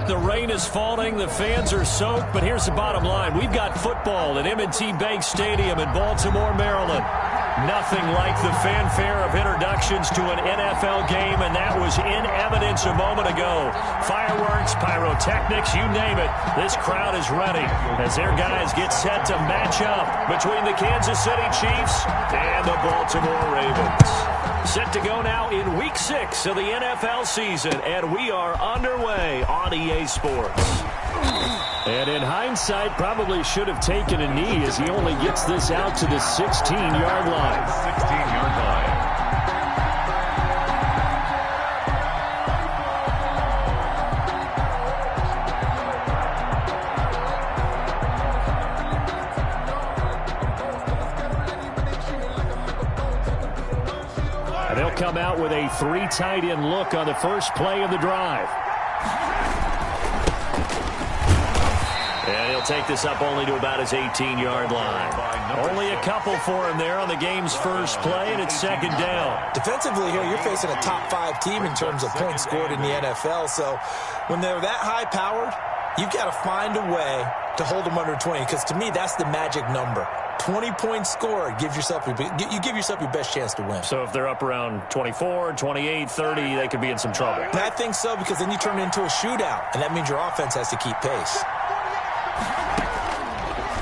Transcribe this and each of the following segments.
The rain is falling. The fans are soaked. But here's the bottom line. We've got football at M&T Bank Stadium in Baltimore, Maryland. Nothing like the fanfare of introductions to an NFL game, and that was in evidence a moment ago. Fireworks, pyrotechnics, you name it. This crowd is ready as their guys get set to match up between the Kansas City Chiefs and the Baltimore Ravens. Set to go now in Week 6 of the NFL season, and we are underway on EA Sports. And in hindsight, probably should have taken a knee as he only gets this out to the 16-yard line. 16-yard line. And they'll come out with a 3 tight end look on the first play of the drive. And he'll take this up only to about his 18-yard line. Only a couple for him there on the game's first play, and it's second down. Defensively here, you're facing a top 5 team in terms of points scored in the NFL. So when they're that high-powered, you've got to find a way to hold them under 20, because to me, that's the magic number. 20 points scored, you give yourself your best chance to win. So if they're up around 24, 28, 30, they could be in some trouble. And I think so, because then you turn it into a shootout, and that means your offense has to keep pace.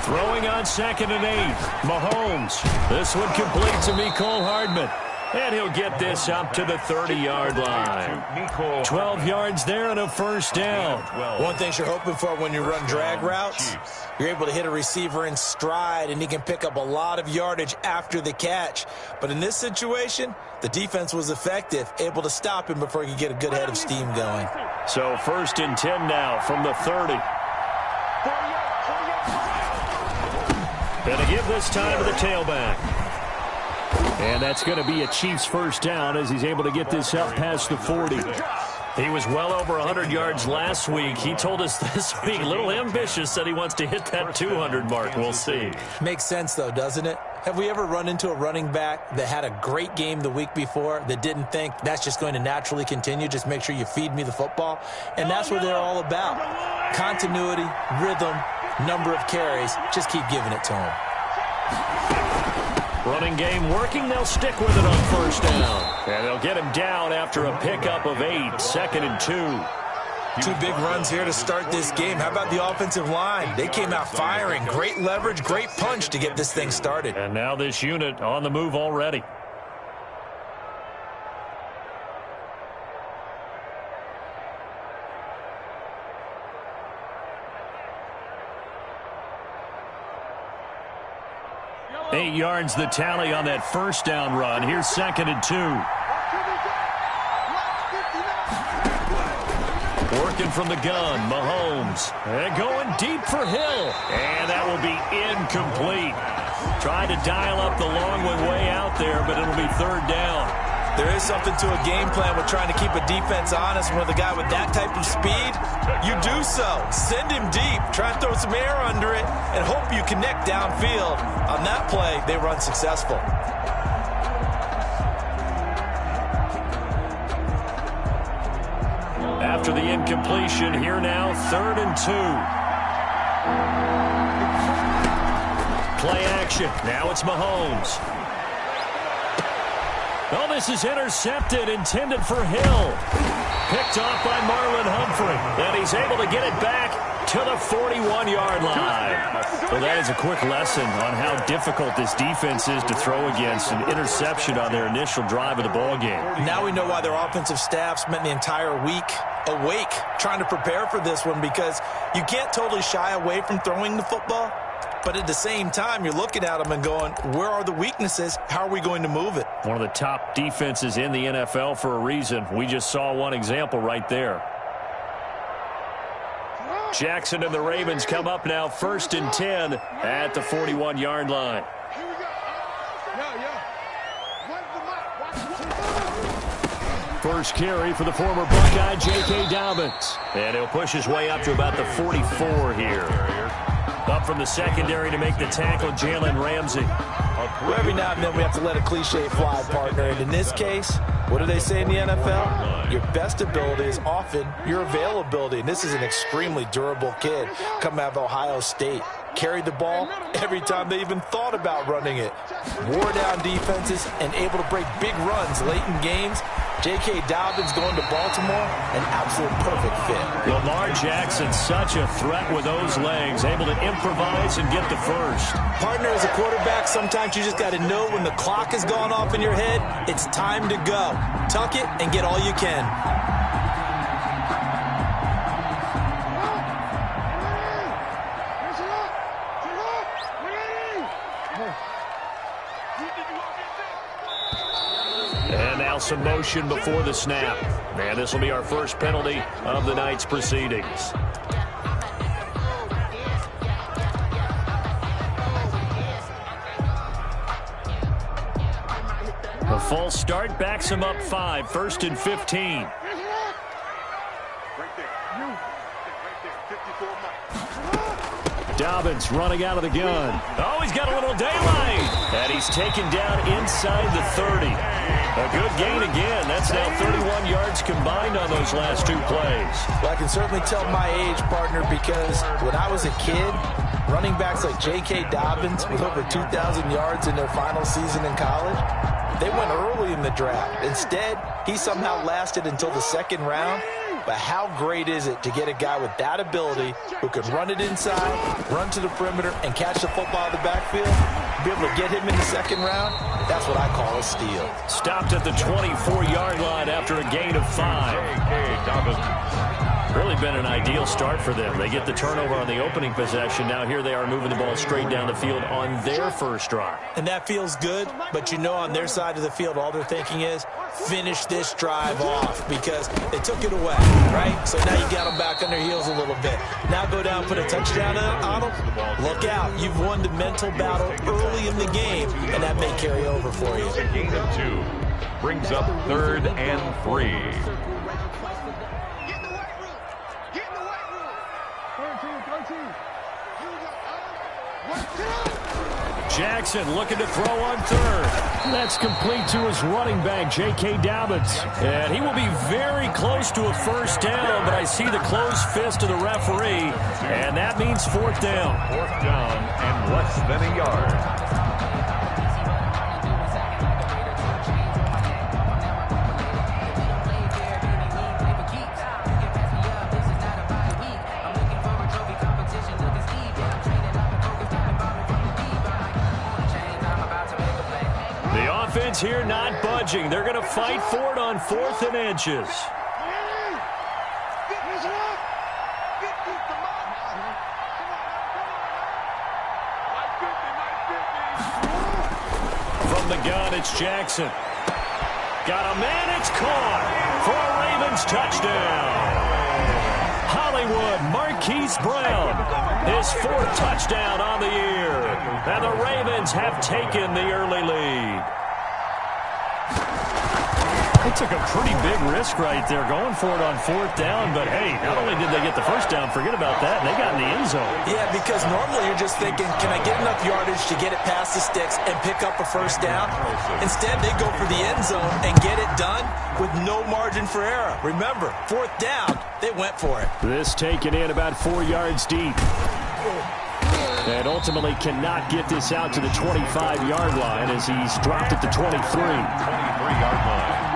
Throwing on 2nd and 8. Mahomes. This one complete to Mecole Hardman. And he'll get this up to the 30-yard line. 12 yards there and a first down. One thing you're hoping for when you run drag routes, you're able to hit a receiver in stride, and he can pick up a lot of yardage after the catch. But in this situation, the defense was effective, able to stop him before he could get a good head of steam going. So 1st and 10 now from the 30. Going to give this time to the tailback. And that's going to be a Chiefs first down as he's able to get this up past the 40. He was well over 100 yards last week. He told us this week, a little ambitious, said he wants to hit that 200 mark. We'll see. Makes sense, though, doesn't it? Have we ever run into a running back that had a great game the week before that didn't think that's just going to naturally continue? Just make sure you feed me the football. And that's what they're all about. Continuity, rhythm, number of carries. Just keep giving it to him. Running game working. They'll stick with it on first down. And they'll get him down after a pickup of 8. 2nd and 2. 2 big runs here to start this game. How about the offensive line? They came out firing. Great leverage, great punch to get this thing started. And now this unit on the move already. Eight yards the tally on that first down run. Here's 2nd and 2. Working from the gun, Mahomes. And going deep for Hill. And that will be incomplete. Trying to dial up the long way out there, but it'll be 3rd down. There is something to a game plan with trying to keep a defense honest. With a guy with that type of speed, you do so. Send him deep. Try and throw some air under it and hope you connect downfield. On that play, they run successful. After the incompletion, here now, 3rd and 2. Play action. Now it's Mahomes. Oh, this is intercepted, intended for Hill. Picked off by Marlon Humphrey. And he's able to get it back to the 41-yard line. Well, that is a quick lesson on how difficult this defense is to throw against. An interception on their initial drive of the ball game. Now we know why their offensive staff spent the entire week awake trying to prepare for this one, because you can't totally shy away from throwing the football. But at the same time, you're looking at them and going, where are the weaknesses? How are we going to move it? One of the top defenses in the NFL for a reason. We just saw one example right there. Jackson and the Ravens come up now 1st and 10 at the 41-yard line. First carry for the former Buckeye, J.K. Dobbins. And he'll push his way up to about the 44 here. Up from the secondary to make the tackle, Jalen Ramsey. Every now and then we have to let a cliche fly, partner. And in this case, What do they say in the NFL? Your best ability is often your availability. And this is an extremely durable kid coming out of Ohio State. Carried the ball every time they even thought about running it. Wore down defenses and able to break big runs late in games. J.K. Dobbins going to Baltimore, an absolute perfect fit. Lamar Jackson, such a threat with those legs, able to improvise and get the first. Partner, as a quarterback, sometimes you just got to know when the clock has gone off in your head, it's time to go. Tuck it and get all you can. And now some motion before the snap. And this will be our first penalty of the night's proceedings. A false start backs him up 5, 1st and 15. Dobbins running out of the gun. Oh, he's got a little daylight. And he's taken down inside the 30. A good gain again. That's now 31 yards combined on those last 2 plays. Well, I can certainly tell my age, partner, because when I was a kid, running backs like J.K. Dobbins with over 2,000 yards in their final season in college, they went early in the draft. Instead, he somehow lasted until the 2nd round. But how great is it to get a guy with that ability who can run it inside, run to the perimeter, and catch the football out of the backfield? Be able to get him in the 2nd round, that's what I call a steal. Stopped at the 24-yard line after a gain of 5. Really been an ideal start for them. They get the turnover on the opening possession. Now here they are moving the ball straight down the field on their first drive. And that feels good, but you know on their side of the field, all they're thinking is finish this drive off because they took it away, right? So now you got them back on their heels a little bit. Now go down, put a touchdown on them. Look out. You've won the mental battle early in the game, and that may carry over for you. A gain of 2. Brings up 3rd and 3. Jackson looking to throw on 3rd. That's complete to his running back, J.K. Dobbins. And he will be very close to a first down, but I see the closed fist of the referee, and that means 4th down. 4th down and less than a yard. Here not budging. They're going to fight for it on 4th and inches. From the gun, it's Jackson. Got a man, it's caught for a Ravens touchdown. Hollywood Marquise Brown, his 4th touchdown on the year. And the Ravens have taken the early lead. They took a pretty big risk right there going for it on 4th down, but hey, not only did they get the first down, forget about that, they got in the end zone. Yeah, because normally you're just thinking, can I get enough yardage to get it past the sticks and pick up a first down? Instead, they go for the end zone and get it done with no margin for error. Remember, 4th down, they went for it. This taken in about 4 yards deep. And ultimately cannot get this out to the 25-yard line as he's dropped at the 23. 23-yard line.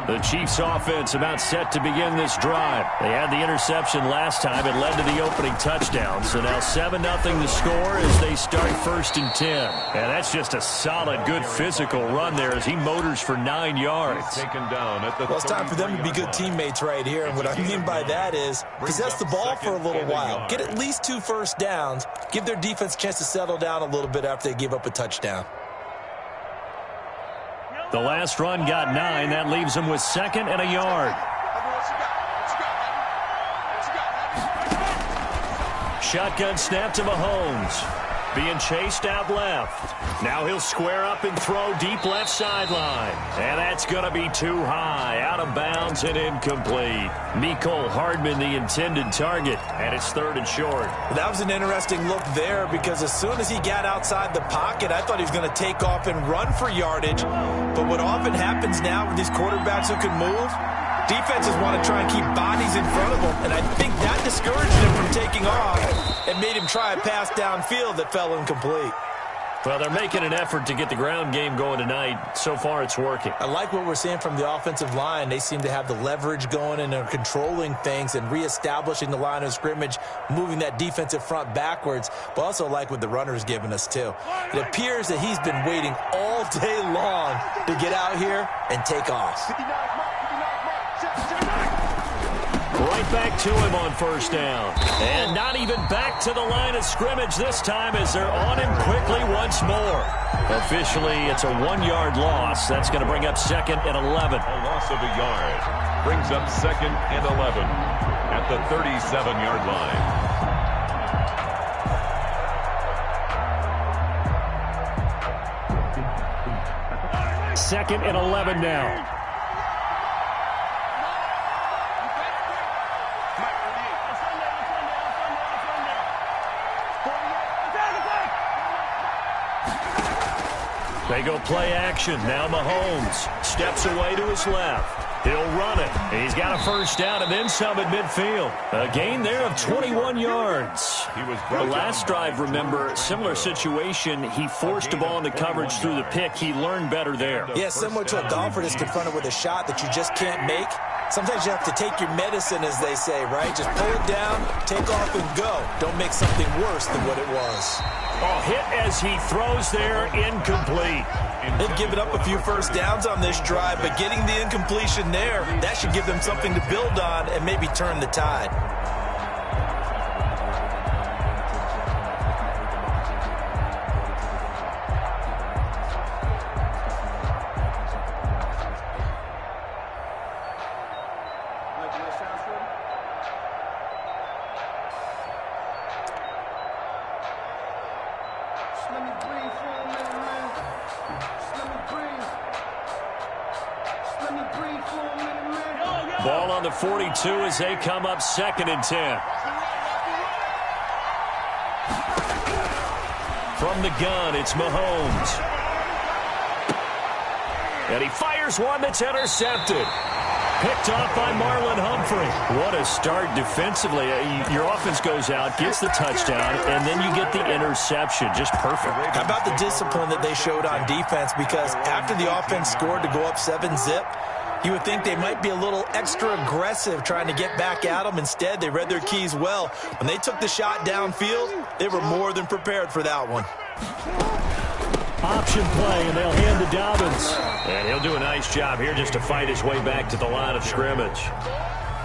The Chiefs offense about set to begin this drive. They had the interception last time. It led to the opening touchdown. So now 7-0 the score as they start 1st and 10. And that's just a solid, good physical run there as he motors for 9 yards. Taken down at the well, it's time for them to be good teammates right here. And what I mean by that is possess the ball for a little while. Get at least 2 first downs. Give their defense a chance to settle down a little bit after they give up a touchdown. The last run got 9. That leaves them with 2nd and a yard. Shotgun snap to Mahomes. being chased out left. Now he'll square up and throw deep left sideline. And that's going to be too high, out of bounds and incomplete. Mecole Hardman, the intended target, and it's 3rd and short. That was an interesting look there because as soon as he got outside the pocket, I thought he was going to take off and run for yardage. But what often happens now with these quarterbacks who can move, defenses want to try and keep bodies in front of them, and I think that discouraged him from taking off and made him try a pass downfield that fell incomplete. Well, they're making an effort to get the ground game going tonight. So far, it's working. I like what we're seeing from the offensive line. They seem to have the leverage going and are controlling things and reestablishing the line of scrimmage, moving that defensive front backwards, but also like what the runner's giving us, too. It appears that he's been waiting all day long to get out here and take off. Right back to him on 1st down. And not even back to the line of scrimmage this time as they're on him quickly once more. Officially, it's a 1-yard loss. That's going to bring up 2nd and 11. A loss of a yard brings up 2nd and 11 at the 37-yard line. 2nd and 11 now. They go play action. Now Mahomes steps away to his left. He'll run it. He's got a 1st down and then some at midfield. A gain there of 21 yards. The last drive, remember, similar situation. He forced the ball into coverage through the pick. He learned better there. Yeah, similar to a golfer that's confronted with a shot that you just can't make. Sometimes you have to take your medicine, as they say, right? Just pull it down, take off, and go. Don't make something worse than what it was. Oh, hit as he throws there, incomplete. They've given up a few 1st downs on this drive, but getting the incompletion there, that should give them something to build on and maybe turn the tide. Ball on the 42 as they come up 2nd and 10. From the gun, it's Mahomes. And he fires one that's intercepted. Picked off by Marlon Humphrey. What a start defensively. Your offense goes out, gets the touchdown, and then you get the interception. Just perfect. How about the discipline that they showed on defense? Because after the offense scored to go up 7-zip, you would think they might be a little extra aggressive trying to get back at them. Instead, they read their keys well. When they took the shot downfield, they were more than prepared for that one. Option play, and they'll hand to Dobbins. And he'll do a nice job here just to fight his way back to the line of scrimmage.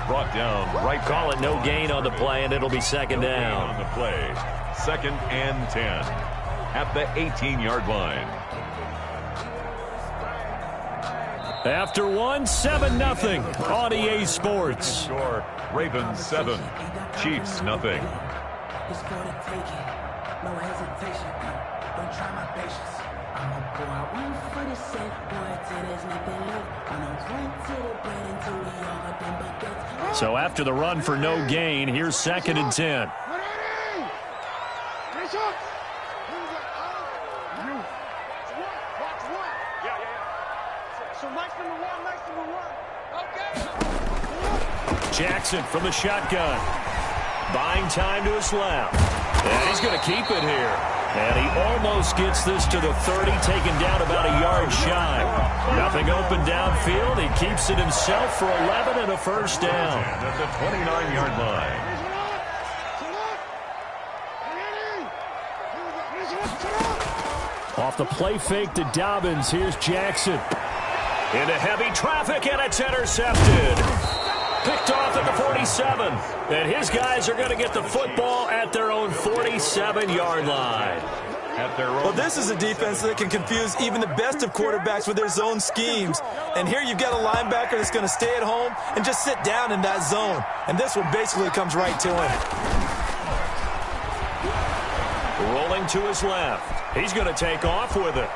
Brought down right. Call it no gain on the play, and it'll be 2nd down. On the play, 2nd and 10 at the 18-yard line. After 7-0 on EA Sports. Score, Ravens 7, Chiefs nothing. It's for the taking, no hesitation. Don't try my patience. I'ma pour out one for the sake, boy, till there's nothing left. I'ma run to the bread until we all got them baguettes. So after the run for no gain, here's 2nd and 10. Jackson from the shotgun. Buying time to his left. And he's going to keep it here. And he almost gets this to the 30, taken down about a yard shy. Nothing open downfield. He keeps it himself for 11 and a 1st down. At the 29-yard line. Off the play fake to Dobbins. Here's Jackson. Into heavy traffic, and it's intercepted. Picked off at the 47. And his guys are going to get the football at their own 47-yard line. Well, this is a defense that can confuse even the best of quarterbacks with their zone schemes. And here you've got a linebacker that's going to stay at home and just sit down in that zone. And this one basically comes right to him. Rolling arm to his left. He's going to take off with it.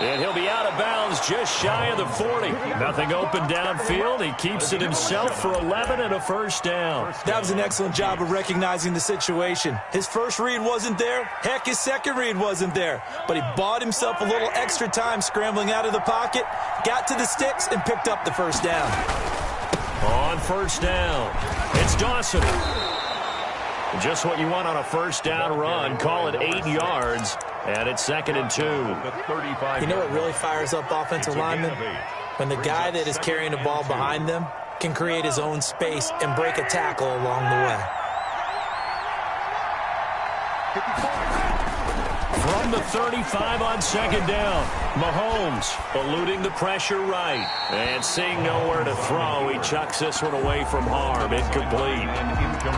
And he'll be out of bounds just shy of the 40. Nothing open downfield. He keeps it himself for 11 and a first down. That was an excellent job of recognizing the situation. His first read wasn't there. Heck, his second read wasn't there. But he bought himself a little extra time scrambling out of the pocket, got to the sticks, and picked up the first down. On first down, it's Dawson. Just what you want on a first down run. Call it 8 yards, and it's 2nd and 2. You know what really fires up offensive linemen? When the guy that is carrying the ball behind them can create his own space and break a tackle along the way. From the 35 on 2nd down, Mahomes eluding the pressure right. And seeing nowhere to throw, he chucks this one away from harm. Incomplete.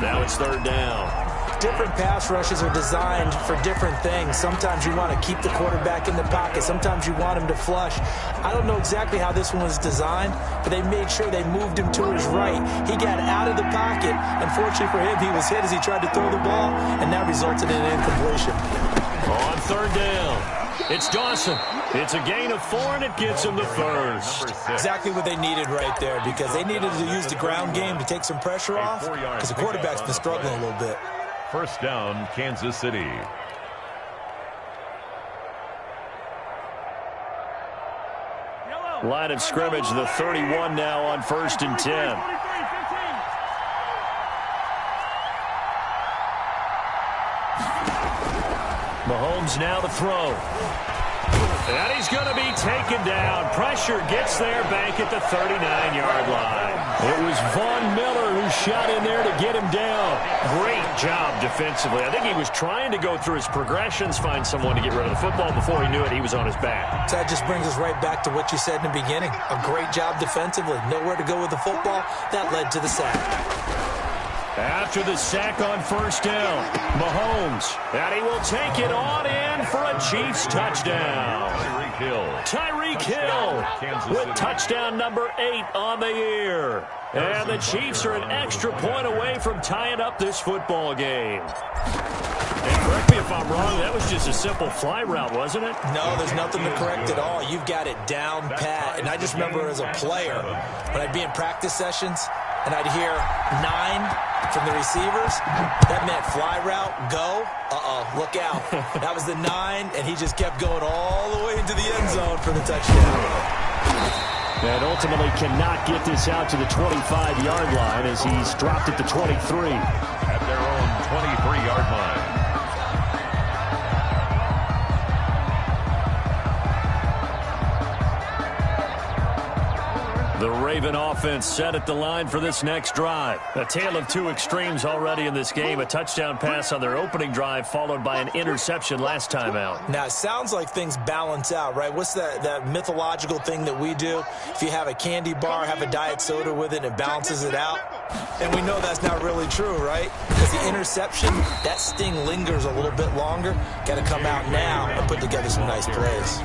Now it's 3rd down. Different pass rushes are designed for different things. Sometimes you want to keep the quarterback in the pocket. Sometimes you want him to flush. I don't know exactly how this one was designed, but they made sure they moved him to his right. He got out of the pocket. Unfortunately for him, he was hit as he tried to throw the ball, and that resulted in an incompletion. On 3rd down, it's Dawson. It's a gain of 4, and it gets him the first. Exactly what they needed right there, because they needed to use the ground game to take some pressure off, because the quarterback's been struggling a little bit. First down, Kansas City. Line of scrimmage, the 31 now on 1st and 10. Mahomes now to throw. And he's going to be taken down. Pressure gets there, bank at the 39-yard line. It was Von Miller who shot in there to get him down. Great job defensively. I think he was trying to go through his progressions, find someone to get rid of the football. Before he knew it, he was on his back. So that just brings us right back to what you said in the beginning. A great job defensively. Nowhere to go with the football. That led to the sack. After the sack on 1st down, Mahomes, and he will take it on in for a Chiefs touchdown. Tyreek Hill with touchdown number 8 on the year. And the Chiefs are an extra point away from tying up this football game. And correct me if I'm wrong, that was just a simple fly route, wasn't it? No, there's nothing to correct at all. You've got it down pat. And I just remember as a player, when I'd be in practice sessions, and I'd hear 9 from the receivers. That meant fly route, go. Look out. That was the 9, and he just kept going all the way into the end zone for the touchdown. And ultimately cannot get this out to the 25-yard line as he's dropped at the 23. At their own 23-yard line. The Raven offense set at the line for this next drive. A tale of two extremes already in this game. A touchdown pass on their opening drive followed by an interception last time out. Now, it sounds like things balance out, right? What's that mythological thing that we do? If you have a candy bar, have a diet soda with it, and it balances it out. And we know that's not really true, right? Because the interception, that sting lingers a little bit longer. Got to come out now and put together some nice plays.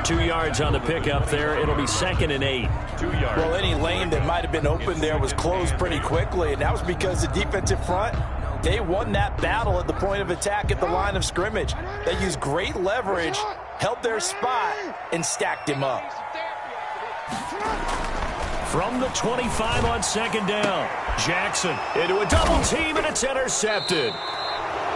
2 yards on the pickup there. It'll be 2nd and 8. 2 yards. Well, any lane that might have been open there was closed pretty quickly, and that was because the defensive front, they won that battle at the point of attack at the line of scrimmage. They used great leverage, held their spot, and stacked him up. From the 25 on 2nd down, Jackson into a double team, and it's intercepted.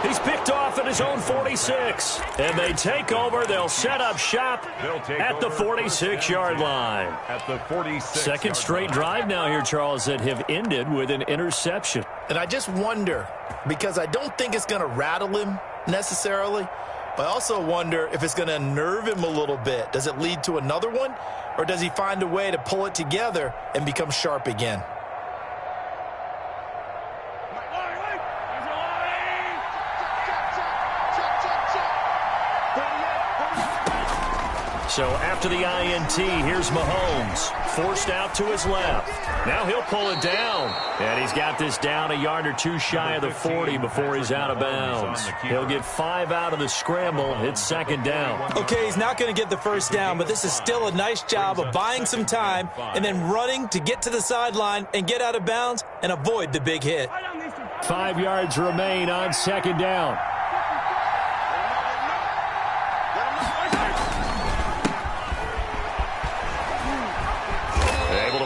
He's picked off at his own 46. And they take over. They'll set up shop at the 46-yard line. At the 46. Second straight drive now here, Charles, that have ended with an interception. And I just wonder, because I don't think it's going to rattle him necessarily, but I also wonder if it's going to unnerve him a little bit. Does it lead to another one, or does he find a way to pull it together and become sharp again? So after the INT, here's Mahomes, forced out to his left. Now he'll pull it down, and he's got this down a yard or two shy of the 40 before he's out of bounds. He'll get 5 out of the scramble. It's 2nd down. Okay, he's not going to get the first down, but this is still a nice job of buying some time and then running to get to the sideline and get out of bounds and avoid the big hit. 5 yards remain on 2nd down.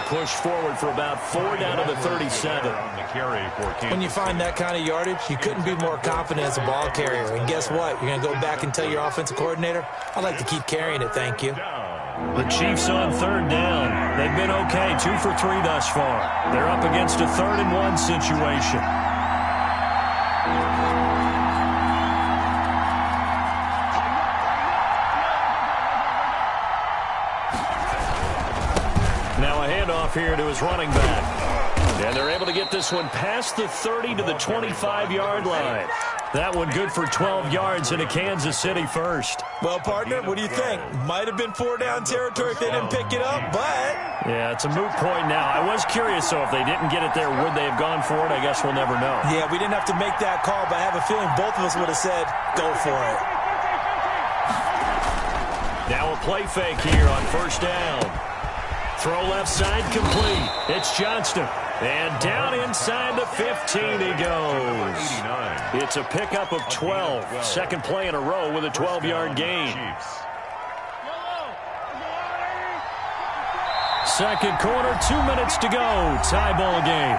push forward for about 4 down to the 37. When you find that kind of yardage, you couldn't be more confident as a ball carrier. And guess what? You're going to go back and tell your offensive coordinator, I'd like to keep carrying it, thank you. The Chiefs on 3rd down. They've been okay, 2 for 3 thus far. They're up against a 3rd and 1 situation. Now a handoff here to his running back. And they're able to get this one past the 30 to the 25-yard line. That one good for 12 yards into Kansas City first. Well, partner, what do you think? Might have been 4-down territory if they didn't pick it up, but... Yeah, it's a moot point now. I was curious, though, if they didn't get it there, would they have gone for it? I guess we'll never know. Yeah, we didn't have to make that call, but I have a feeling both of us would have said, go for it. Now a play fake here on 1st down. Throw left side complete. It's Johnston. And down inside the 15 he goes. It's a pickup of 12. Second play in a row with a 12-yard gain. Second quarter, 2 minutes to go. Tie ball game.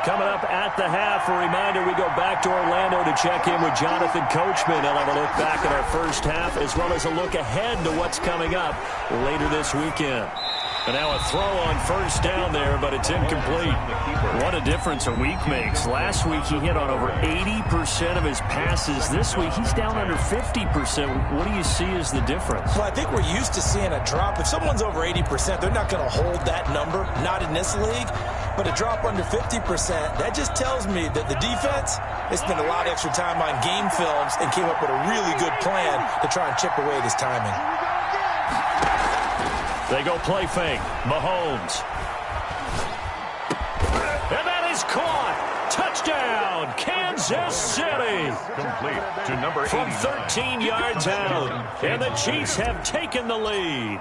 Coming up at the half, a reminder, we go back to Orlando to check in with Jonathan Coachman. He'll have a look back at our first half as well as a look ahead to what's coming up later this weekend. And now a throw on 1st down there, but it's incomplete. What a difference a week makes. Last week he hit on over 80% of his passes. This week he's down under 50%. What do you see as the difference? Well, I think we're used to seeing a drop. If someone's over 80%, they're not going to hold that number, not in this league. But a drop under 50%, that just tells me that the defense, they spent a lot of extra time on game films and came up with a really good plan to try and chip away this timing. They go play fake. Mahomes. And that is caught. Touchdown, Kansas City. Complete to number 89. From 13 yards out. And the Chiefs have taken the lead.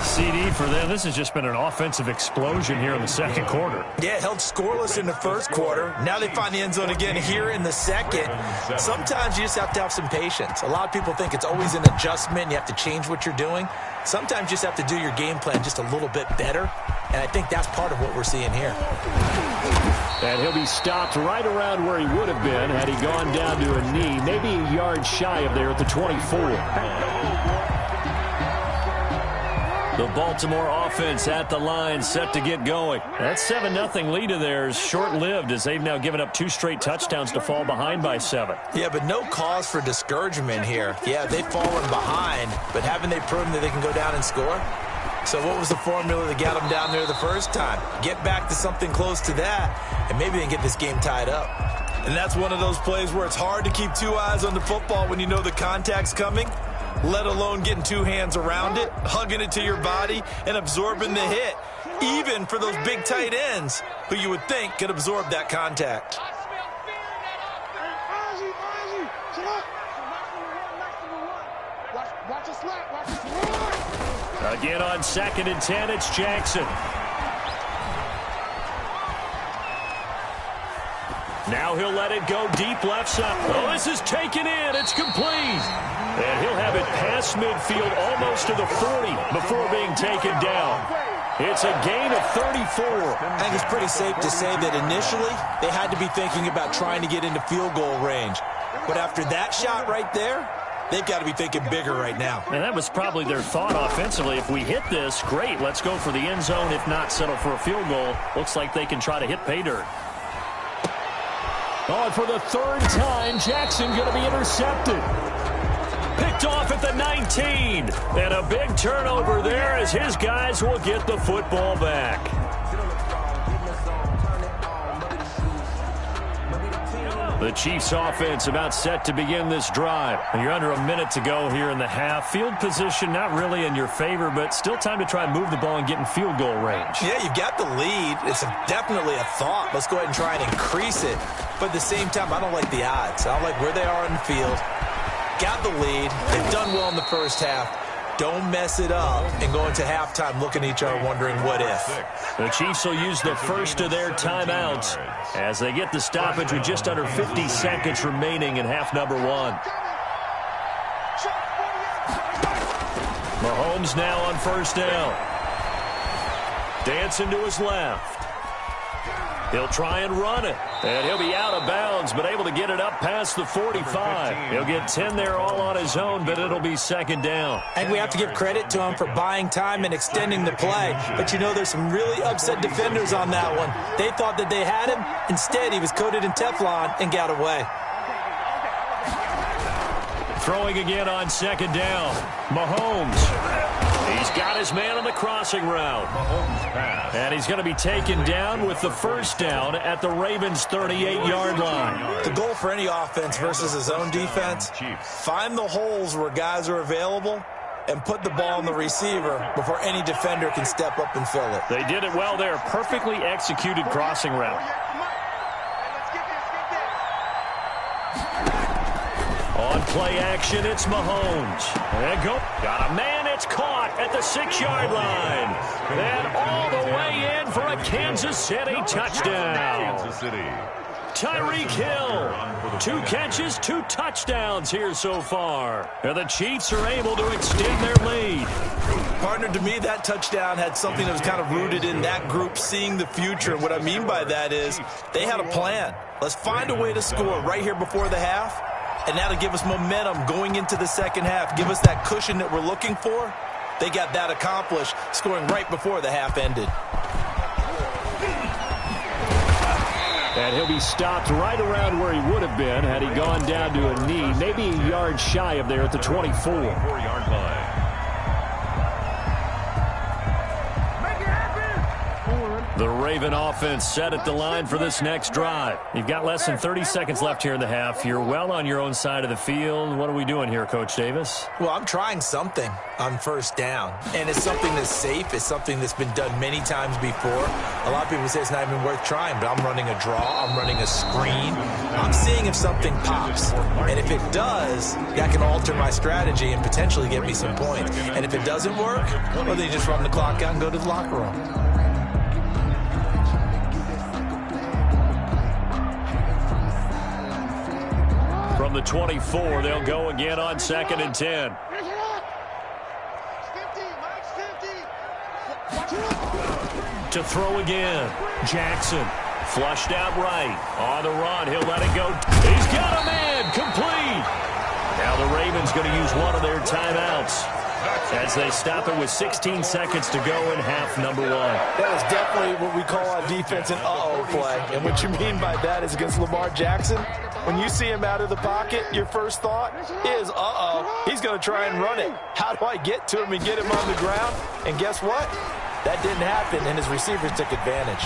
CD for them. This has just been an offensive explosion here in the second quarter. Yeah, held scoreless in the first quarter. Now they find the end zone again here in the second. Sometimes you just have to have some patience. A lot of people think it's always an adjustment. You have to change what you're doing. Sometimes you just have to do your game plan just a little bit better. And I think that's part of what we're seeing here. And he'll be stopped right around where he would have been had he gone down to a knee, maybe a yard shy of there at the 24. The Baltimore offense at the line, set to get going. That 7-0 lead of theirs short-lived as they've now given up 2 straight touchdowns to fall behind by 7. Yeah, but no cause for discouragement here. Yeah, they've fallen behind, but haven't they proven that they can go down and score? So what was the formula that got them down there the first time? Get back to something close to that, and maybe they can get this game tied up. And that's one of those plays where it's hard to keep 2 eyes on the football when you know the contact's coming, let alone getting 2 hands around it, hugging it to your body, and absorbing the hit, even for those big tight ends who you would think could absorb that contact. Again on 2nd and 10, it's Jackson. Now he'll let it go deep left side. Oh, this is taken in. It's complete. And he'll have it past midfield almost to the 40 before being taken down. It's a gain of 34. I think it's pretty safe to say that initially they had to be thinking about trying to get into field goal range. But after that shot right there, they've got to be thinking bigger right now. And that was probably their thought offensively. If we hit this, great. Let's go for the end zone. If not, settle for a field goal. Looks like they can try to hit pay dirt. Oh, and for the 3rd time, Jackson going to be intercepted. Picked off at the 19. And a big turnover there as his guys will get the football back. The Chiefs offense about set to begin this drive. And you're under a minute to go here in the half. Field position not really in your favor, but still time to try and move the ball and get in field goal range. Yeah, you've got the lead. It's definitely a thought. Let's go ahead and try and increase it. But at the same time, I don't like the odds. I don't like where they are in the field. Got the lead. They've done well in the first half. Don't mess it up and go into halftime looking at each other wondering what if. The Chiefs will use the first of their timeouts as they get the stoppage with just under 50 seconds remaining in half number one. Mahomes now on first down. Dancing to his left. He'll try and run it. And he'll be out of bounds, but able to get it up past the 45. He'll get 10 there all on his own, but it'll be second down. I think we have to give credit to him for buying time and extending the play. But, you know, there's some really upset defenders on that one. They thought that they had him. Instead, he was coated in Teflon and got away. Throwing again on second down. Mahomes. He's got his man on the crossing route. And he's going to be taken down with the first down at the Ravens' 38-yard line. The goal for any offense versus his own defense, find the holes where guys are available and put the ball on the receiver before any defender can step up and fill it. They did it well there. Perfectly executed crossing route. On play action, it's Mahomes. And go. Got a man, it's caught at the 6-yard line. And all the way in for a Kansas City touchdown. Kansas City. Tyreek Hill. 2 catches, 2 touchdowns here so far. And the Chiefs are able to extend their lead. Partner, to me, that touchdown had something that was kind of rooted in that group seeing the future. And what I mean by that is they had a plan. Let's find a way to score right here before the half. And that'll give us momentum going into the second half. Give us that cushion that we're looking for. They got that accomplished, scoring right before the half ended. And he'll be stopped right around where he would have been had he gone down to a knee, maybe a yard shy of there at the 24. 4-yard line. The Raven offense set at the line for this next drive. You've got less than 30 seconds left here in the half. You're well on your own side of the field. What are we doing here, Coach Davis? Well, I'm trying something on first down. And it's something that's safe. It's something that's been done many times before. A lot of people say it's not even worth trying, but I'm running a draw. I'm running a screen. I'm seeing if something pops. And if it does, that can alter my strategy and potentially get me some points. And if it doesn't work, well, then you just run the clock out and go to the locker room. From the 24, they'll go again on 2nd and 10. To throw again. Jackson flushed out right. On the run, he'll let it go. He's got a man, complete. Now the Ravens going to use one of their timeouts as they stop it with 16 seconds to go in half number one. That was definitely what we call on defense an uh-oh play. And what you mean by that is against Lamar Jackson, when you see him out of the pocket, your first thought is, uh-oh, he's going to try and run it. How do I get to him and get him on the ground? And guess what? That didn't happen, and his receivers took advantage.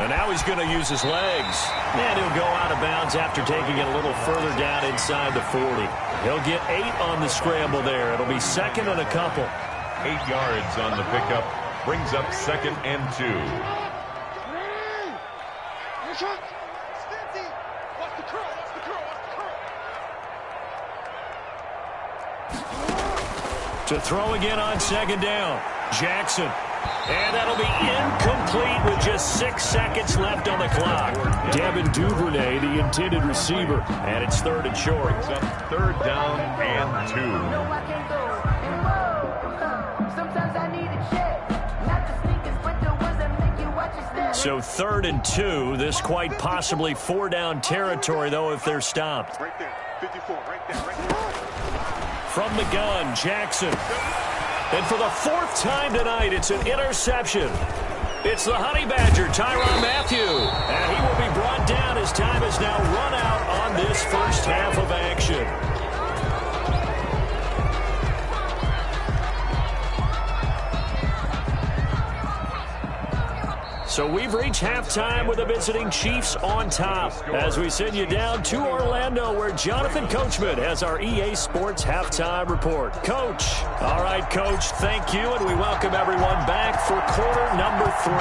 And now he's going to use his legs. And he'll go out of bounds after taking it a little further down inside the 40. He'll get 8 on the scramble there. It'll be second and a couple. 8 yards on the pickup. Brings up 2nd and 2. To throw again on 2nd down. Jackson. And that'll be incomplete with just 6 seconds left on the clock. Devin Duvernay, the intended receiver. And it's 3rd and short. Brings up 3rd down and 2. So 3rd and 2. This quite possibly 4-down territory, though, if they're stopped. Right there. 54, right there. From the gun, Jackson. And for the 4th time tonight, it's an interception. It's the Honey Badger, Tyrann Mathieu. And he will be brought down as time is now run out on this first half of action. So we've reached halftime with the visiting Chiefs on top as we send you down to Orlando where Jonathan Coachman has our EA Sports Halftime Report. Coach. All right, Coach, thank you, and we welcome everyone back for quarter number 3.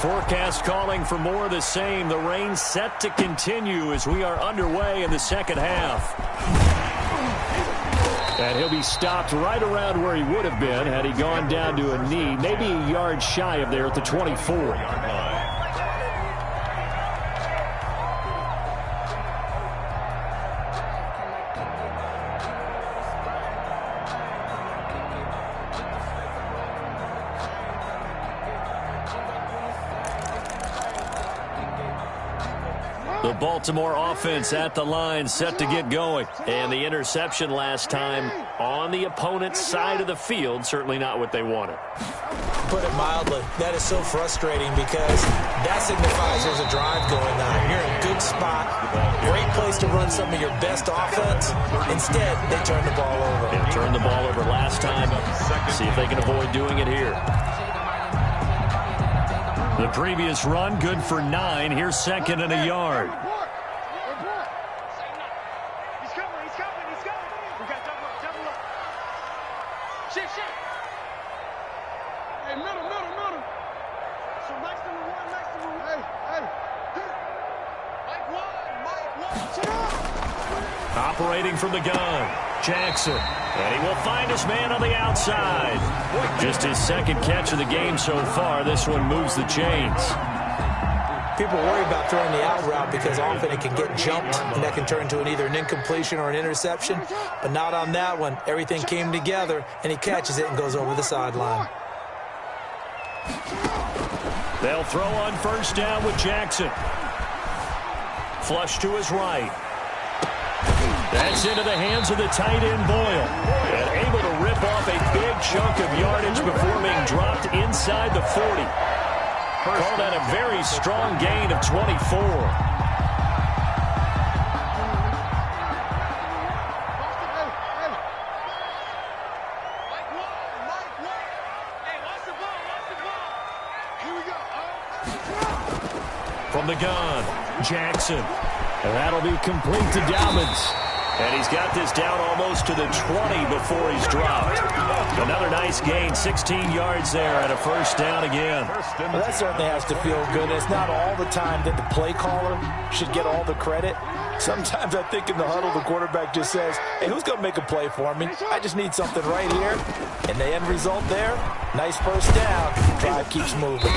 Forecast calling for more of the same. The rain set to continue as we are underway in the second half. And he'll be stopped right around where he would have been had he gone down to a knee, maybe a yard shy of there at the 24. The Baltimore offense at the line, set to get going. And the interception last time on the opponent's side of the field, certainly not what they wanted. Put it mildly, that is so frustrating because that signifies there's a drive going on. You're in a good spot, great place to run some of your best offense. Instead, they turn the ball over. They turned the ball over last time. See if they can avoid doing it here. The previous run, good for 9. Here's second and a yard. He's coming. We got double up. Shit. Hey, middle. So Mike's number one. Hey. Mike one. Shut up. Operating from the gun, Jackson. And he will find his man on the outside. Just his second catch of the game so far. This one moves the chains. People worry about throwing the out route because often it can get jumped, and that can turn into either an incompletion or an interception. But not on that one. Everything came together, and he catches it and goes over the sideline. They'll throw on first down with Jackson. Flush to his right. That's into the hands of the tight end, Boyle. And able to rip off a big chunk of yardage before being dropped inside the 40. Call that a very strong gain of 24. From the gun, Jackson. And that'll be complete to Dobbins. And he's got this down almost to the 20 before he's dropped. Another nice gain, 16 yards there and a first down again. Well, that certainly has to feel good. It's not all the time that the play caller should get all the credit. Sometimes I think in the huddle, the quarterback just says, hey, who's going to make a play for me? I just need something right here. And the end result there, nice first down. Drive keeps moving.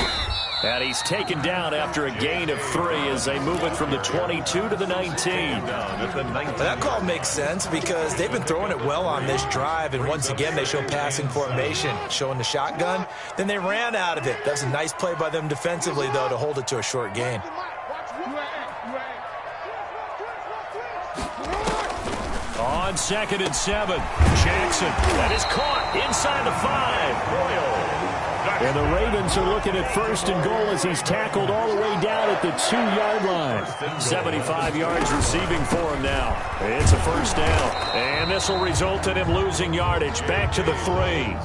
And he's taken down after a gain of 3 as they move it from the 22 to the 19. That call makes sense because they've been throwing it well on this drive, and once again they show passing formation, showing the shotgun. Then they ran out of it. That was a nice play by them defensively, though, to hold it to a short gain. On 2nd and 7, Jackson. That is caught inside the 5. And the Ravens are looking at first and goal as he's tackled all the way down at the 2-yard line. 75 yards receiving for him now. It's a first down. And this will result in him losing yardage back to the 3.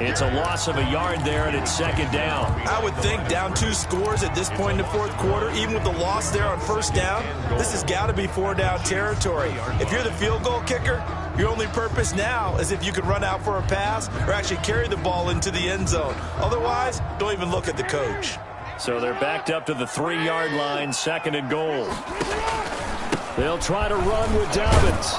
It's a loss of a yard there, and it's second down. I would think down 2 scores at this point in the fourth quarter, even with the loss there on first down, this has got to be 4-down territory. If you're the field goal kicker, your only purpose now is if you could run out for a pass or actually carry the ball into the end zone. Otherwise, don't even look at the coach. So they're backed up to the 3-yard line, 2nd and goal. They'll try to run with Dobbins.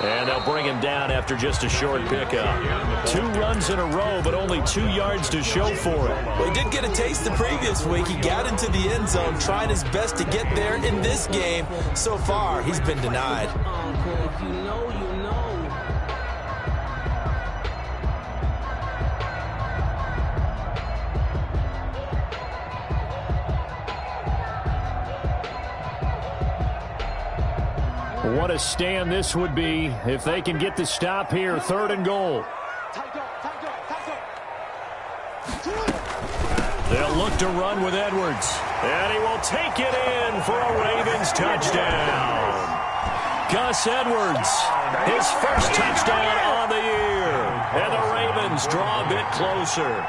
And they'll bring him down after just a short pickup. 2 runs in a row, but only 2 yards to show for it. Well, he did get a taste the previous week. He got into the end zone, trying his best to get there in this game. So far, he's been denied. What a stand this would be if they can get the stop here. 3rd and goal. They'll look to run with Edwards. And he will take it in for a Ravens touchdown. Gus Edwards, his first touchdown on the year. And the Ravens draw a bit closer.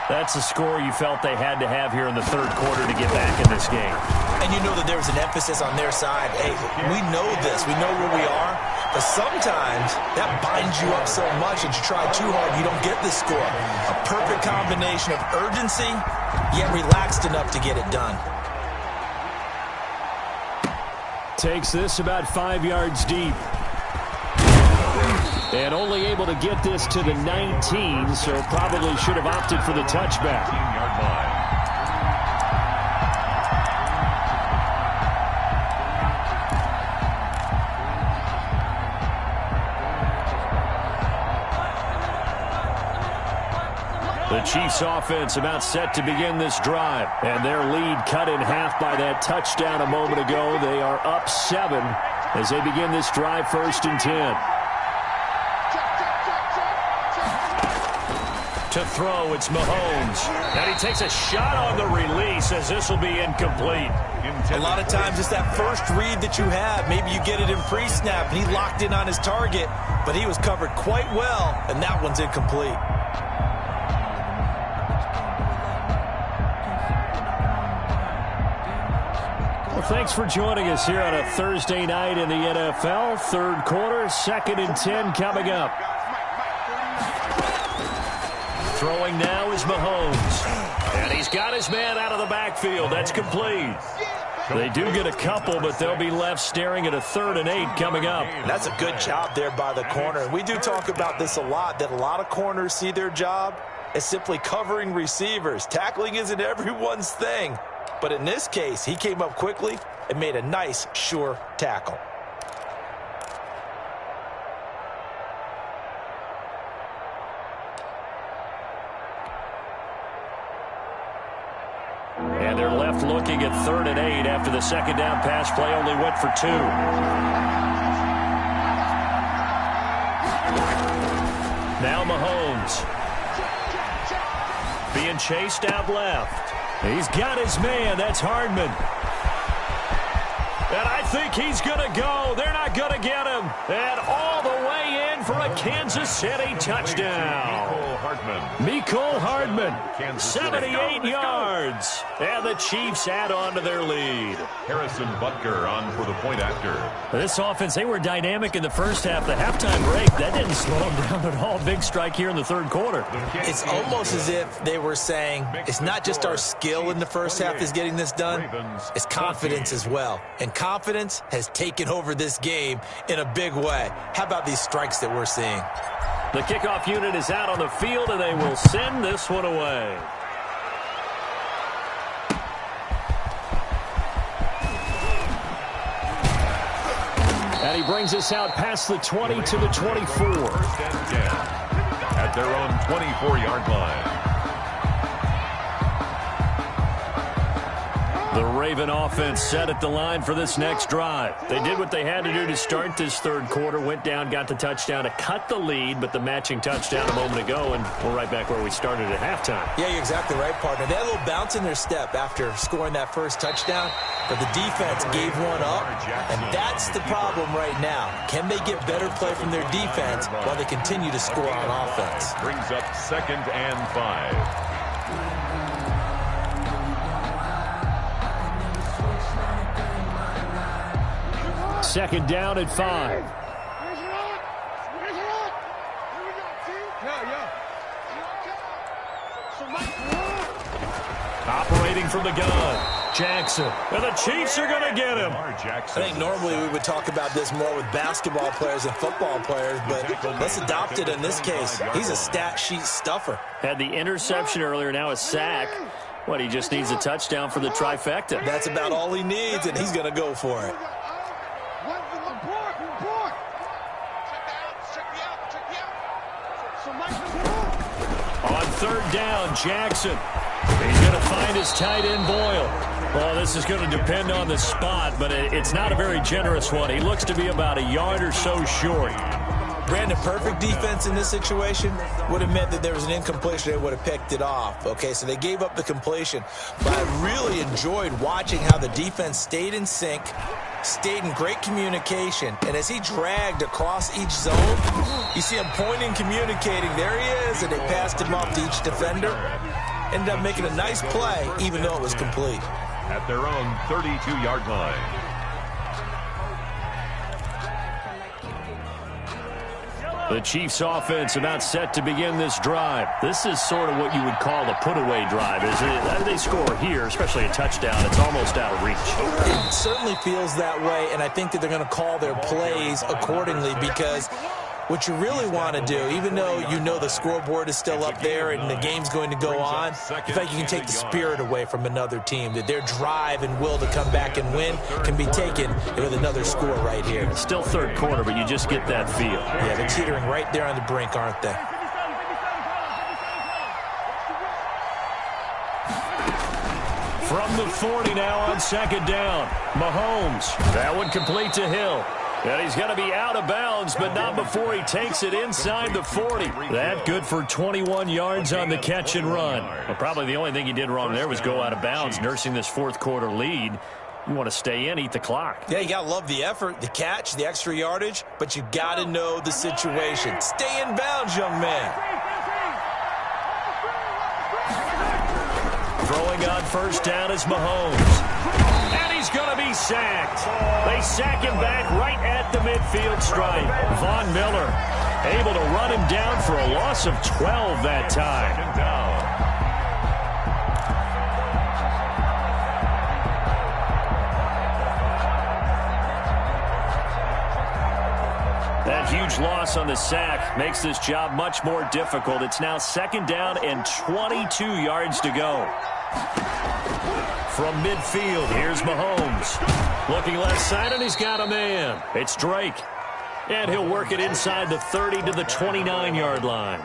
That's a score you felt they had to have here in the 3rd quarter to get back in this game. And you know that there was an emphasis on their side. Hey, we know this. We know where we are. But sometimes that binds you up so much that you try too hard, you don't get the score. A perfect combination of urgency, yet relaxed enough to get it done. Takes this about 5 yards deep. And only able to get this to the 19, so probably should have opted for the touchback. 15-yard line. The Chiefs offense about set to begin this drive. And their lead cut in half by that touchdown a moment ago. They are up 7 as they begin this drive, 1st and 10. To throw, it's Mahomes. And he takes a shot on the release as this will be incomplete. A lot of times it's that first read that you have. Maybe you get it in pre-snap, and he locked in on his target, but he was covered quite well, and that one's incomplete. Well, thanks for joining us here on a Thursday night in the NFL. 3rd quarter, 2nd and 10 coming up. Throwing now is Mahomes. And he's got his man out of the backfield. That's complete. They do get a couple, but they'll be left staring at a 3rd and 8 coming up. That's a good job there by the corner. We do talk about this a lot, that a lot of corners see their job as simply covering receivers. Tackling isn't everyone's thing. But in this case, he came up quickly and made a nice, sure tackle. And they're left looking at 3rd and 8 after the 2nd down pass play only went for 2. Now Mahomes. Being chased out left. He's got his man. That's Hardman. And I think he's going to go. They're not going to get him. And all the way in for a Kansas City touchdown. Mecole Hardman, 78 yards. And the Chiefs add on to their lead. Harrison Butker on for the point after. This offense, they were dynamic in the first half. The halftime break, that didn't slow them down at all. Big strike here in the 3rd quarter. It's almost as if they were saying, it's not just our skill in the first half that's getting this done, it's confidence as well. And confidence has taken over this game in a big way. How about these strikes that we're seeing? The kickoff unit is out on the field, and they will send this one away. And he brings us out past the 20 to the 24. 1st and 10 at their own 24-yard line. The Raven offense set at the line for this next drive. They did what they had to do to start this 3rd quarter, went down, got the touchdown to cut the lead, but the matching touchdown a moment ago, and we're right back where we started at halftime. Yeah, you're exactly right, partner. They had a little bounce in their step after scoring that first touchdown, but the defense gave one up, and that's the problem right now. Can they get better play from their defense while they continue to score on offense? Brings up 2nd and 5. 2nd down at 5. Operating from the gun, Jackson. And the Chiefs are going to get him. I think normally we would talk about this more with basketball players and football players, but let's adopt it in this case. He's a stat sheet stuffer. Had the interception earlier, now a sack. What, he just needs a touchdown for the trifecta. That's about all he needs, and he's going to go for it. On 3rd down, Jackson. He's going to find his tight end, Boyle. Well, this is going to depend on the spot, but it's not a very generous one. He looks to be about a yard or so short. Brandon, perfect defense in this situation would have meant that there was an incompletion. They would have picked it off. Okay, so they gave up the completion. But I really enjoyed watching how the defense stayed in sync, stayed in great communication, and as he dragged across each zone, you see him pointing, communicating. There he is, and they passed him off to each defender. Ended up making a nice play, even though it was complete. At their own 32-yard line. The Chiefs offense about set to begin this drive. This is sort of what you would call a put-away drive, isn't it? After they score here, especially a touchdown, it's almost out of reach. It certainly feels that way, and I think that they're going to call their plays accordingly because What you really want to do, even though you know the scoreboard is still up there and the game's going to go on, in fact, you can take the spirit away from another team, that their drive and will to come back and win can be taken with another score right here. It's still third quarter, but you just get that feel. Yeah, they're teetering right there on the brink, aren't they? From the 40 now on second down. Mahomes. That one complete to Hill. And he's going to be out of bounds, but not before he takes it inside the 40. That good for 21 yards on the catch and run. Well, probably the only thing he did wrong there was go out of bounds, nursing this fourth quarter lead. You want to stay in, eat the clock. Yeah, you got to love the effort, the catch, the extra yardage, but you got to know the situation. Stay in bounds, young man. Throwing on first down is Mahomes. And he's going to be sacked. They sack him back right at the midfield stripe. Von Miller able to run him down for a loss of 12 that time. That huge loss on the sack makes this job much more difficult. It's now second down and 22 yards to go. From midfield, here's Mahomes. Looking left side, and he's got a man. It's Drake. And he'll work it inside the 30 to the 29-yard line.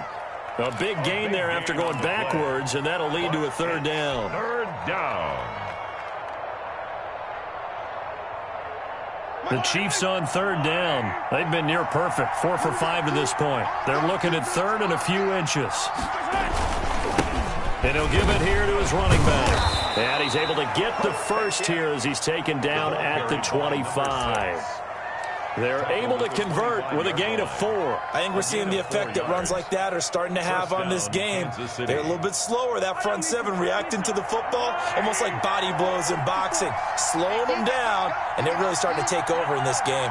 A big gain there after going backwards, and that'll lead to a third down. Third down. The Chiefs on third down. They've been near perfect, 4 for 5 to this point. They're looking at third and a few inches. And he'll give it here to his running back. And he's able to get the first here as he's taken down at the 25. They're able to convert with a gain of 4. I think we're seeing the effect that runs like that are starting to have on this game. They're a little bit slower, that front seven, reacting to the football, almost like body blows in boxing, slowing them down, and they're really starting to take over in this game.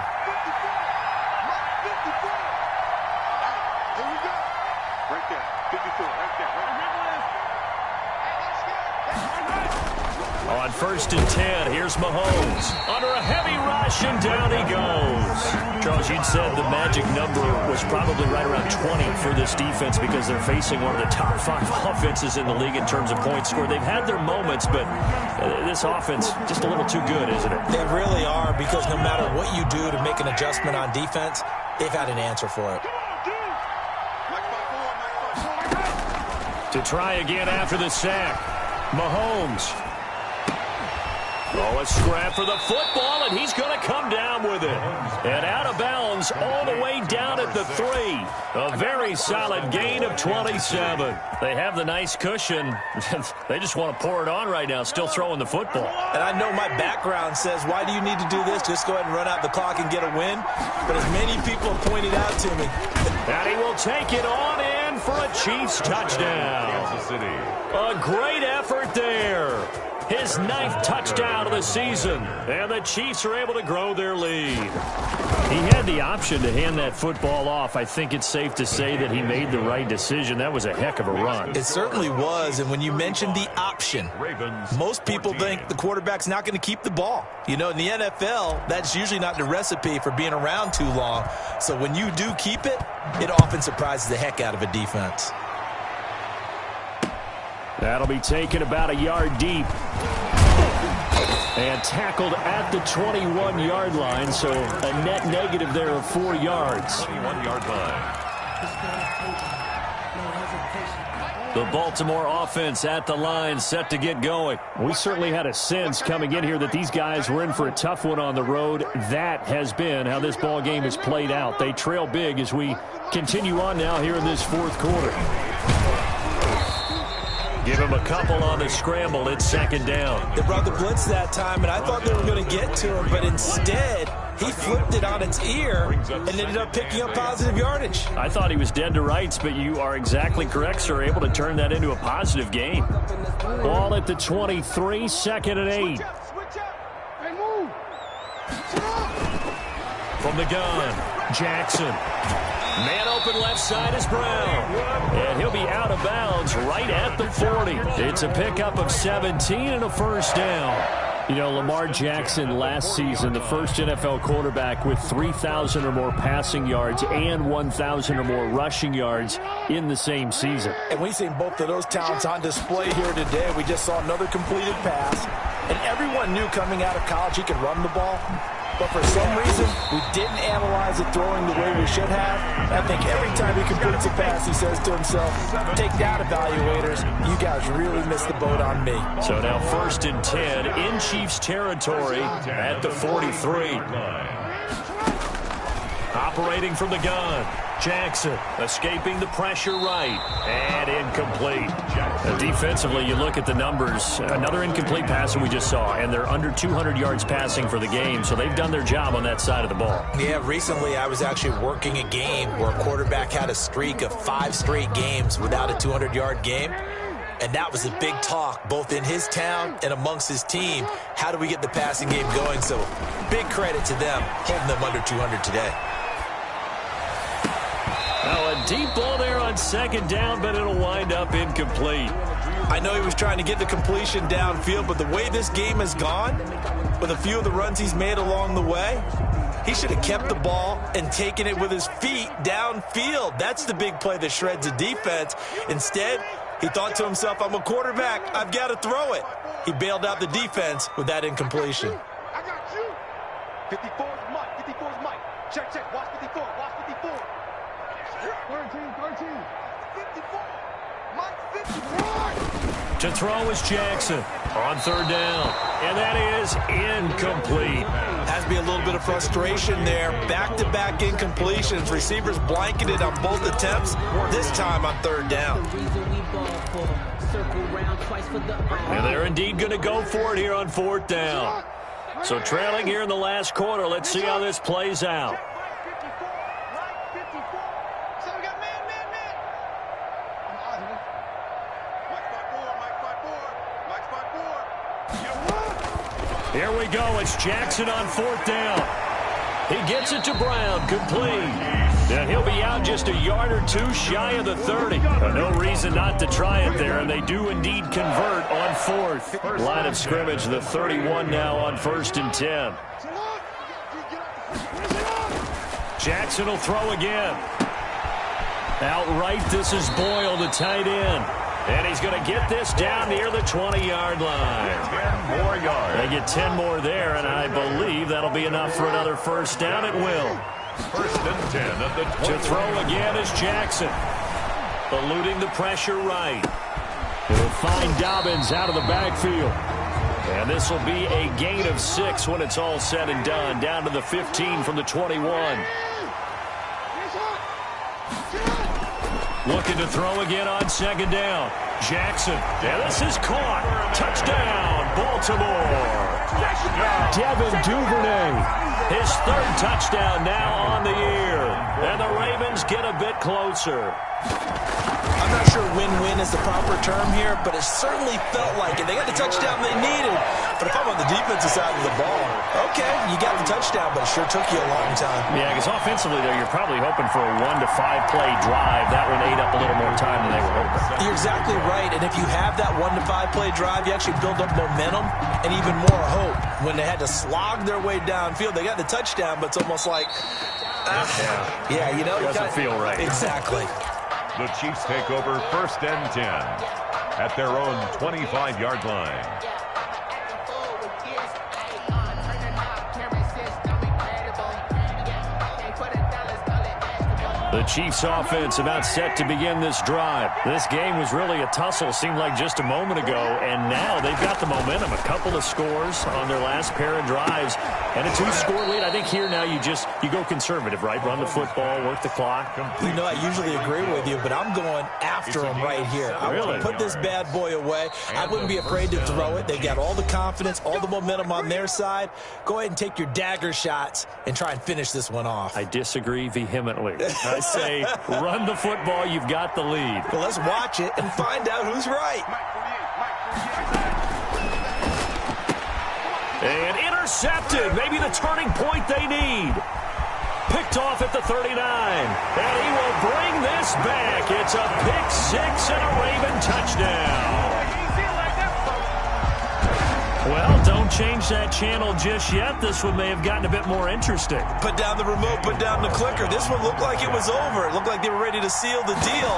On first and 10, here's Mahomes. Under a heavy rush, and down he goes. Charles, you'd said the magic number was probably right around 20 for this defense because they're facing one of the top 5 offenses in the league in terms of points scored. They've had their moments, but this offense just a little too good, isn't it? They really are, because no matter what you do to make an adjustment on defense, they've had an answer for it. To try again after the sack, Mahomes. Oh, a scrap for the football, and he's going to come down with it. And out of bounds all the way down at the 3. A very solid gain of 27. They have the nice cushion. They just want to pour it on right now, still throwing the football. And I know my background says, why do you need to do this? Just go ahead and run out the clock and get a win. But as many people have pointed out to me. And he will take it on in for a Chiefs touchdown. Kansas City. A great effort there. His 9th touchdown of the season. And the Chiefs are able to grow their lead. He had the option to hand that football off. I think it's safe to say that he made the right decision. That was a heck of a run. It certainly was. And when you mentioned the option, most people think the quarterback's not going to keep the ball. You know, in the NFL, that's usually not the recipe for being around too long. So when you do keep it, it often surprises the heck out of a defense. That'll be taken about a yard deep. And tackled at the 21-yard line, so a net negative there of 4 yards. 21-yard line. The Baltimore offense at the line, set to get going. We certainly had a sense coming in here that these guys were in for a tough one on the road. That has been how this ball game has played out. They trail big as we continue on now here in this fourth quarter. Give him a couple on the scramble. It's second down. They brought the blitz that time, and I thought they were going to get to him, but instead he flipped it on its ear and ended up picking up positive yardage. I thought he was dead to rights, but you are exactly correct, sir. Able to turn that into a positive gain. Ball at the 23, second and 8. From the gun, Jackson. Man open left side is Brown. And he'll be out of bounds right at the 40. It's a pickup of 17 and a first down. You know, Lamar Jackson last season, the first NFL quarterback with 3,000 or more passing yards and 1,000 or more rushing yards in the same season. And we've seen both of those talents on display here today. We just saw another completed pass. And everyone knew coming out of college he could run the ball. But for some reason, we didn't analyze it throwing the way we should have. I think every time he completes a pass, he says to himself, take that, evaluators. You guys really missed the boat on me. So now 1st and 10 in Chiefs territory at the 43. Operating from the gun. Jackson escaping the pressure right. And incomplete. Defensively, you look at the numbers. Another incomplete pass that we just saw, and they're under 200 yards passing for the game, so they've done their job on that side of the ball. Yeah, recently I was actually working a game where a quarterback had a streak of 5 straight games without a 200-yard game. And that was a big talk, both in his town and amongst his team. How do we get the passing game going? So big credit to them, holding them under 200 today. Well, a deep ball there on 2nd down, but it'll wind up incomplete. I know he was trying to get the completion downfield, but the way this game has gone, with a few of the runs he's made along the way, he should have kept the ball and taken it with his feet downfield. That's the big play that shreds the defense. Instead, he thought to himself, I'm a quarterback. I've got to throw it. He bailed out the defense with that incompletion. I got you. 54 is Mike. 54 is Mike. Check, check. Watch 54. Watch 54. 13. 54. Mike 54. To throw is Jackson on 3rd down. And that is incomplete. Has to be a little bit of frustration there. Back-to-back incompletions. Receivers blanketed on both attempts, this time on 3rd down. And they're indeed going to go for it here on 4th down. So trailing here in the last quarter. Let's see how this plays out. Here we go. It's Jackson on 4th down. He gets it to Brown. Complete. And he'll be out just a yard or two shy of the 30. No reason not to try it there, and they do indeed convert on 4th. Line of scrimmage, the 31 now on 1st and 10. Jackson will throw again. Outright, this is Boyle, the tight end. And he's going to get this down near the 20-yard line. 10 more yards. They get 10 more there, and I believe that'll be enough for another 1st down. It will. 1st and 10 at the 20. To throw again is Jackson. Eluding the pressure right. He'll find Dobbins out of the backfield. And this will be a gain of 6 when it's all said and done. Down to the 15 from the 21. Looking to throw again on 2nd down. Jackson. And this is caught. Touchdown, Baltimore. Devin Duvernay. His 3rd touchdown now on the year. And the Ravens get a bit closer. I'm not sure win-win is the proper term here, but it certainly felt like it. They got the touchdown they needed. But if I'm on the defensive side of the ball, okay, you got the touchdown, but it sure took you a long time. Yeah, because offensively there, you're probably hoping for a 1 to 5 play drive. That one ate up a little more time than they were hoping. You're exactly right, and if you have that 1 to 5 play drive, you actually build up momentum and even more hope. When they had to slog their way downfield, they got the touchdown, but it's almost like, yeah, you know. Doesn't feel right. Exactly. The Chiefs take over 1st and 10 at their own 25-yard line. The Chiefs offense about set to begin this drive. This game was really a tussle, seemed like just a moment ago, and now they've got the momentum. A couple of scores on their last pair of drives, and a 2-score lead. I think here now you go conservative, right? Run the football, work the clock. You know, I usually agree with you, but I'm going after them right here. I want to put this bad boy away. I wouldn't be afraid to throw it. They got all the confidence, all the momentum on their side. Go ahead and take your dagger shots and try and finish this one off. I disagree vehemently. I say run the football. You've got the lead. Well, let's watch it and find out who's right. And intercepted. Maybe the turning point they need. Picked off at the 39. And he will bring this back. It's a pick 6 and a Raven touchdown. Well, don't change that channel just yet. This one may have gotten a bit more interesting. Put down the remote, put down the clicker. This one looked like it was over. It looked like they were ready to seal the deal.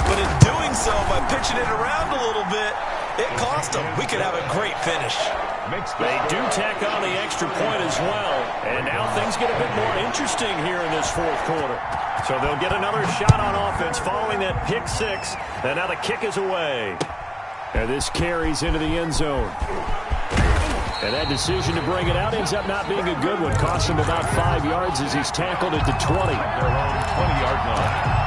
But in doing so, by pitching it around a little bit, it cost them. We could have a great finish. They do tack on the extra point as well. And now things get a bit more interesting here in this fourth quarter. So they'll get another shot on offense following that pick six. And now the kick is away. And this carries into the end zone. And that decision to bring it out ends up not being a good one. Cost him about 5 yards as he's tackled at the 20. They're on 20-yard line.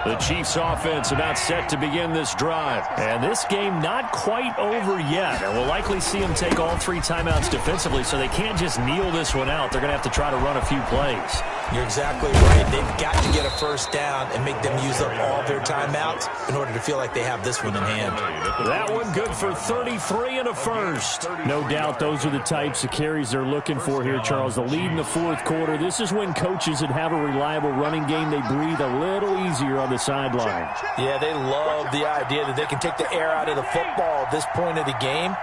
The Chiefs offense about set to begin this drive. And this game not quite over yet. And we'll likely see them take all 3 timeouts defensively, so they can't just kneel this one out. They're going to have to try to run a few plays. You're exactly right. They've got to get a first down and make them use up all their timeouts in order to feel like they have this one in hand. That one good for 33 and a first. No doubt those are the types of carries they're looking for here, Charles. The lead in the fourth quarter. This is when coaches that have a reliable running game, they breathe a little easier on the sideline. Yeah, they love the idea that they can take the air out of the football at this point of the game.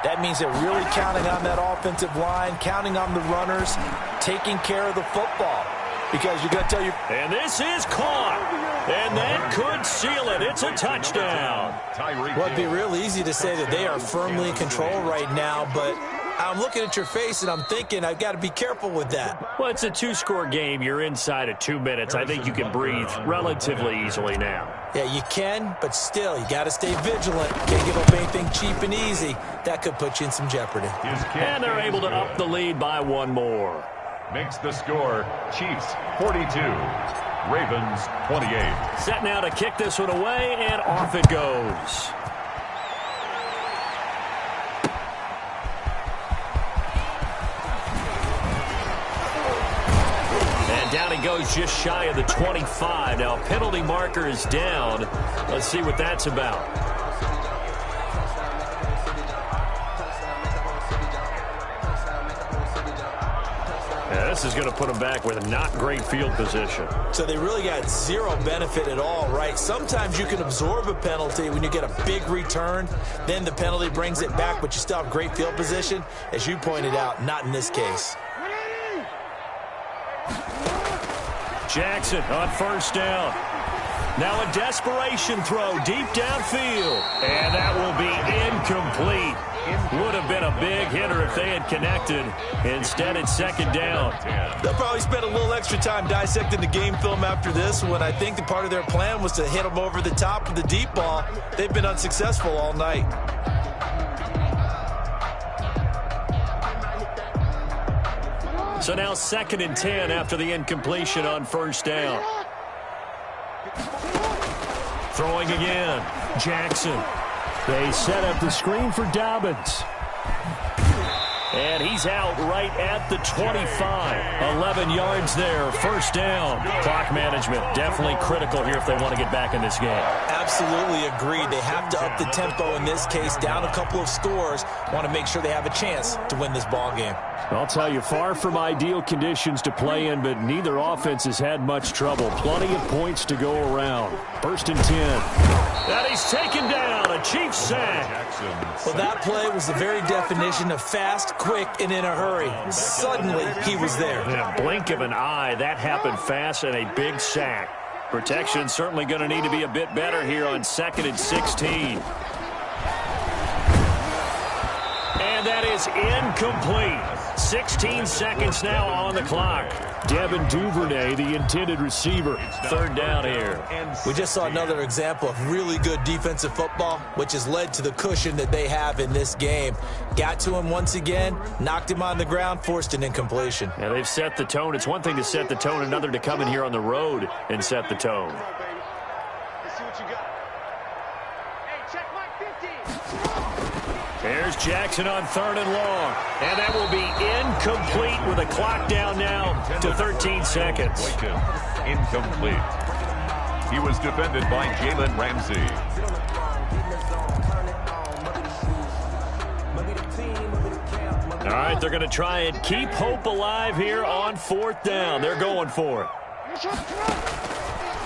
That means they're really counting on that offensive line, counting on the runners, taking care of the football. Because you got to tell you. And this is caught. And that could seal it. It's a touchdown. Well, it'd be real easy to say that they are firmly in control right now, but I'm looking at your face and I'm thinking I've got to be careful with that. Well, it's a 2-score game. You're inside of 2 minutes. I think you can breathe relatively easily now. Yeah, you can, but still, you got to stay vigilant. Can't give up anything cheap and easy. That could put you in some jeopardy. And they're able to up the lead by 1 more. Makes the score Chiefs 42, Ravens 28. Set now to kick this one away, and off it goes. And down he goes just shy of the 25. Now penalty marker is down. Let's see what that's about. This is going to put them back with a not great field position. So they really got zero benefit at all, right? Sometimes you can absorb a penalty when you get a big return. Then the penalty brings it back, but you still have great field position. As you pointed out, not in this case. Jackson on first down. Now a desperation throw deep downfield. And that will be incomplete. Would have been a big hitter if they had connected. Instead, it's second down. They'll probably spend a little extra time dissecting the game film after this one. I think the part of their plan was to hit them over the top with the deep ball. They've been unsuccessful all night. So now 2nd and 10 after the incompletion on first down. Throwing again. Jackson. They set up the screen for Dobbins. And he's out right at the 25. 11 yards there, first down. Clock management definitely critical here if they want to get back in this game. Absolutely agreed. They have to up the tempo in this case, down a couple of scores. Want to make sure they have a chance to win this ball game. I'll tell you, far from ideal conditions to play in, but neither offense has had much trouble. Plenty of points to go around. 1st and 10. And he's taken down, a Chiefs sack. Well, that play was the very definition of fast, quick, and in a hurry. Suddenly, he was there. In a blink of an eye, that happened fast and a big sack. Protection certainly going to need to be a bit better here on 2nd and 16. And that is incomplete. 16 seconds now on the clock. Devin Duvernay, the intended receiver. 3rd down here. We just saw another example of really good defensive football, which has led to the cushion that they have in this game. Got to him once again, knocked him on the ground, forced an incompletion. Yeah, they've set the tone. It's one thing to set the tone, another to come in here on the road and set the tone. Let's see what you got. Hey, check my 50. There's Jackson on 3rd and long. And that will be incomplete with a clock down now to 13 seconds. Incomplete. He was defended by Jalen Ramsey. All right, they're going to try and keep hope alive here on 4th down. They're going for it.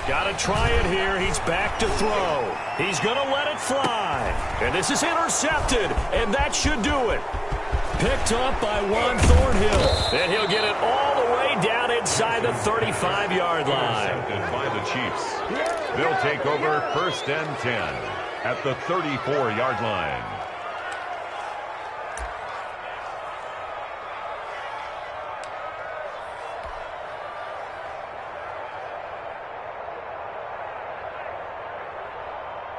Got to try it here. He's back to throw. He's going to let it fly. And this is intercepted, and that should do it. Picked up by Juan Thornhill. And he'll get it all the way down inside the 35-yard line. Intercepted by the Chiefs. They'll take over 1st and 10 at the 34-yard line.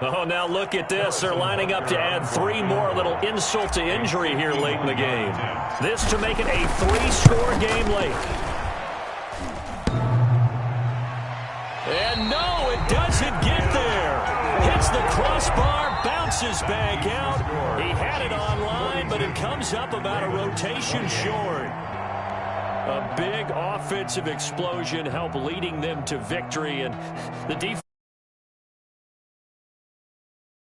Oh, now look at this. They're lining up to add 3 more, a little insult to injury here late in the game. This to make it a 3-score game late. And no, it doesn't get there. Hits the crossbar, bounces back out. He had it online, but it comes up about a rotation short. A big offensive explosion helped leading them to victory, and the defense